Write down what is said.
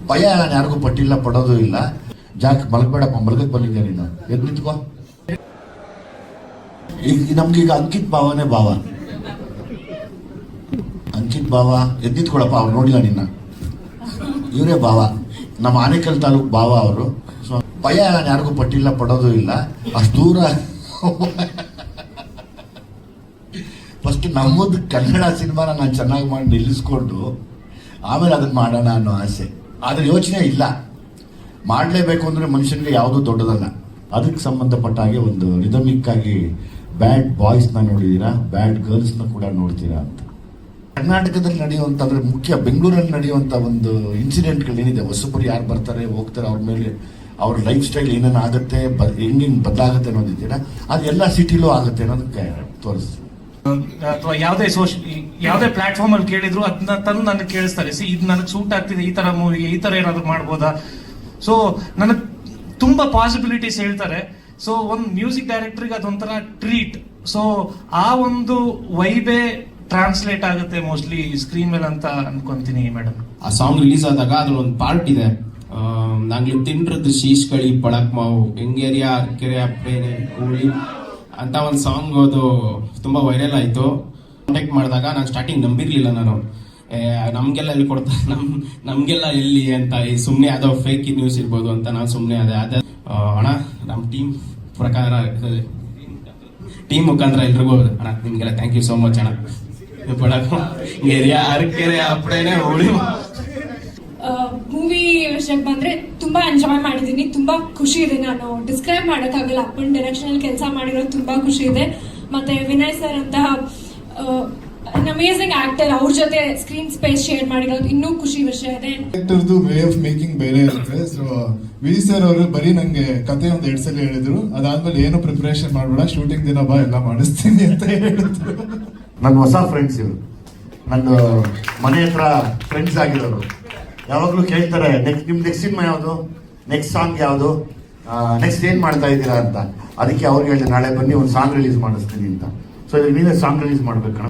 ಭಯ ನಾನು ಯಾರಿಗೂ ಪಟ್ಟಿಲ್ಲ, ಪಡೋದು ಇಲ್ಲ. ಜಾಕ್ ಮಲಗಬೇಡಪ್ಪ, ಮಲಗಕ್ಕೆ ಬಂದಿದ್ದೆ ನೀನು, ಎದ್ದು ನಿಂತ್ಕೋ. ಈಗ ನಮ್ಗೀಗ ಅಂಕಿತ್ ಭಾವನೇ ಭಾವ. ಅಂಕಿತ್ ಭಾವ ಎದ್ದು ನಿಂತ್ಕೊಳಪ್ಪ, ಅವ್ರು ನೋಡಿಲ್ಲ ನಿನ್ನ, ಇವರೇ ಭಾವ, ನಮ್ಮ ಆನೇಕಲ್ ತಾಲೂಕು ಭಾವ ಅವರು. ಸೊ ಭಯ ನಾನು ಯಾರಿಗೂ ಪಟ್ಟಿಲ್ಲ, ಪಡೋದು ಇಲ್ಲ. ಅಷ್ಟು ದೂರ ಫಸ್ಟ್ ನಮ್ಮದು ಕನ್ನಡ ಸಿನಿಮಾನ ನಾನು ಚೆನ್ನಾಗಿ ಮಾಡಿ ನಿಲ್ಲಿಸ್ಕೊಂಡು ಆಮೇಲೆ ಅದನ್ನ ಮಾಡೋಣ ಅನ್ನೋ ಆಸೆ. ಆದ್ರೆ ಯೋಚನೆ ಇಲ್ಲ, ಮಾಡಲೇಬೇಕು ಅಂದ್ರೆ ಮನುಷ್ಯನಿಗೆ ಯಾವುದೂ ದೊಡ್ಡದಲ್ಲ. ಅದಕ್ಕೆ ಸಂಬಂಧಪಟ್ಟ ಹಾಗೆ ಒಂದು ರಿದಮಿಕ್ ಆಗಿ ಬ್ಯಾಡ್ ಬಾಯ್ಸ್ನ ನೋಡಿದ್ದೀರಾ, ಬ್ಯಾಡ್ ಗರ್ಲ್ಸ್ನ ಕೂಡ ನೋಡ್ತೀರಾ ಅಂತ. ಕರ್ನಾಟಕದಲ್ಲಿ ನಡೆಯುವಂತಂದ್ರೆ ಮುಖ್ಯ ಬೆಂಗಳೂರಲ್ಲಿ ನಡೆಯುವಂತ ಒಂದು ಇನ್ಸಿಡೆಂಟ್ಗಳೇನಿದೆ, ಹೊಸಬರು ಯಾರು ಬರ್ತಾರೆ ಹೋಗ್ತಾರೆ, ಅವ್ರ ಮೇಲೆ ಅವ್ರ ಲೈಫ್ ಸ್ಟೈಲ್ ಏನೇನು ಆಗುತ್ತೆ, ಹೆಂಗಿಂಗ್ ಬದಲಾಗುತ್ತೆ ಅನ್ನೋದಿದ್ದೀರಾ, ಅದು ಎಲ್ಲ ಸಿಟಿಲೂ ಆಗುತ್ತೆ ಅನ್ನೋದಕ್ಕೆ ತೋರಿಸ್ತೀವಿ. ಅಥವಾ ಯಾವುದೇ ಪ್ಲಾಟ್ಫಾರ್ಮ್ ಅಲ್ಲಿ ಕೇಳಿದ್ರು ಅದನ್ನ ತಂದು ನನಗೆ ಕೇಳಿಸ್ತಾರೆ, ಇದು ನನಗೆ ಸೂಟ್ ಆಗ್ತಿದೆ, ಈ ತರ ಮೂವಿ, ಈ ತರ ಏನಾದ್ರು ಮಾಡ್ಬೋದಾ. ಸೊ ನನಗೆ ತುಂಬಾ ಪಾಸಿಬಿಲಿಟೀಸ್ ಹೇಳ್ತಾರೆ. ಸೊ ಒಂದು ಮ್ಯೂಸಿಕ್ ಡೈರೆಕ್ಟರ್ಗೆ ಅದೊಂಥರ ಟ್ರೀಟ್. ಸೊ ಆ ಒಂದು ವೈಬೇ ಟ್ರಾನ್ಸ್ಲೇಟ್ ಆಗುತ್ತೆ ಮೋಸ್ಟ್ಲಿ ಸ್ಕ್ರೀನ್ ಮೇಲೆ ಅಂತ ಅನ್ಕೊಂತೀನಿ ಮೇಡಮ್. ಆ ಸಾಂಗ್ ರಿಲೀಸ್ ಆದಾಗ ಅದ್ರ ಒಂದು ಪಾರ್ಟ್ ಇದೆ, ನಂಗೆ ತಿಂಡ್ರದ್ದು ಶೀಶ್ಕಳಿ ಪಳಕ್ ಮಾವು ಹೆಂಗೇರಿಯಾ ಅರ್ಕೆರೆ ಅಪ್ಪೇನೆ ಕೂಳಿ ಅಂತ ಒಂದು ಸಾಂಗ್. ಅದು ತುಂಬಾ ವೈರಲ್ ಆಯ್ತು. ಕಾಂಟ್ಯಾಕ್ಟ್ ಮಾಡಿದಾಗ ನಾನು ಸ್ಟಾರ್ಟಿಂಗ್ ನಂಬಿರ್ಲಿಲ್ಲ, ನಾನು ನಮ್ಗೆಲ್ಲ ಎಲ್ಲಿ ಕೊಡ್ತಾರೆ, ನಮ್ಗೆಲ್ಲ ಎಲ್ಲಿ ಅಂತ, ಸುಮ್ಮನೆ ಯಾವುದೋ ಫೇಕ್ ನ್ಯೂಸ್ ಇರ್ಬೋದು ಅಂತ ನಾನು ಸುಮ್ಮನೆ ಅದೇ ಅಣ್ಣ ನಮ್ಮ ಟೀಮ್ ಮುಖಾಂತರ ಎಲ್ರಿಗೂ ಅಣ್ಣ ನಿಮ್ಗೆಲ್ಲ ಥ್ಯಾಂಕ್ ಯು ಸೋ ಮಚ್ ಅಣ್ಣ. ಮೂವಿ ವಿಷಯಕ್ಕೆ ಬಂದ್ರೆ ತುಂಬಾ ಎಂಜಾಯ್ ಮಾಡಿದೀನಿ, ತುಂಬಾ ಖುಷಿ ಇದೆ. ನಾನು ಡಿಸ್ಕ್ರೈಬ್ ಮಾಡೋಕ್ಕಾಗಲ್ಲ, ಅಪ್ಪನ ಡೈರೆಕ್ಷನ್ ಅಲ್ಲಿ ಕೆಲಸ ಮಾಡಿರೋದು ತುಂಬಾ ಖುಷಿ ಇದೆ. ಮತ್ತೆ ವಿನಯ್ ಸರ್ ಅಂತ ಅಮೇಸಿಂಗ್ ಆಕ್ಟರ್, ಅವ್ರ ಜೊತೆ ಸ್ಕ್ರೀನ್ ಸ್ಪೇಸ್ ಶೇರ್ ಮಾಡಿರೋದು ಇನ್ನೂ ಖುಷಿ ವಿಷಯ ಇದೆ. ಡೈರೆಕ್ಟರ್ದು ವೇ ಆಫ್ ಮೇಕಿಂಗ್ ಬೇರೆ ಇರುತ್ತೆ. ಸೊ ವಿ ಸರ್ ಅವರು ಬರೀ ನಂಗೆ ಕತೆ ಒಂದು 2 ಸಲ ಹೇಳಿದ್ರು, ಅದಾದ್ಮೇಲೆ ಏನು ಪ್ರಿಪರೇಷನ್ ಮಾಡಬೇಡ, ಶೂಟಿಂಗ್ ದಿನ ಬಾ ಎಲ್ಲ ಮಾಡಿಸ್ತೀನಿ ಅಂತ ಹೇಳಿದ್ರು. ನನ್ನ ಹೊಸ ಫ್ರೆಂಡ್ಸ್ ಇವರು, ನನ್ನ ಮನೆ ಹತ್ರ ಫ್ರೆಂಡ್ಸ್ ಆಗಿರೋರು. ಯಾವಾಗಲೂ ಕೇಳ್ತಾರೆ ನೆಕ್ಸ್ಟ್ ಸಿನಿಮಾ ಯಾವುದು, ನೆಕ್ಸ್ಟ್ ಸಾಂಗ್ ಯಾವುದು, ನೆಕ್ಸ್ಟ್ ಏನ್ ಮಾಡ್ತಾ ಇದ್ದೀರಾ ಅಂತ. ಅದಕ್ಕೆ ಅವ್ರಿಗೆ ಹೇಳಿದೆ ನಾಳೆ ಬನ್ನಿ ಒಂದು ಸಾಂಗ್ ರಿಲೀಸ್ ಮಾಡಿಸ್ತೀನಿ ಅಂತ. ಸೊ ನೀವೇ ಸಾಂಗ್ ರಿಲೀಸ್ ಮಾಡ್ಬೇಕಣ್ಣ.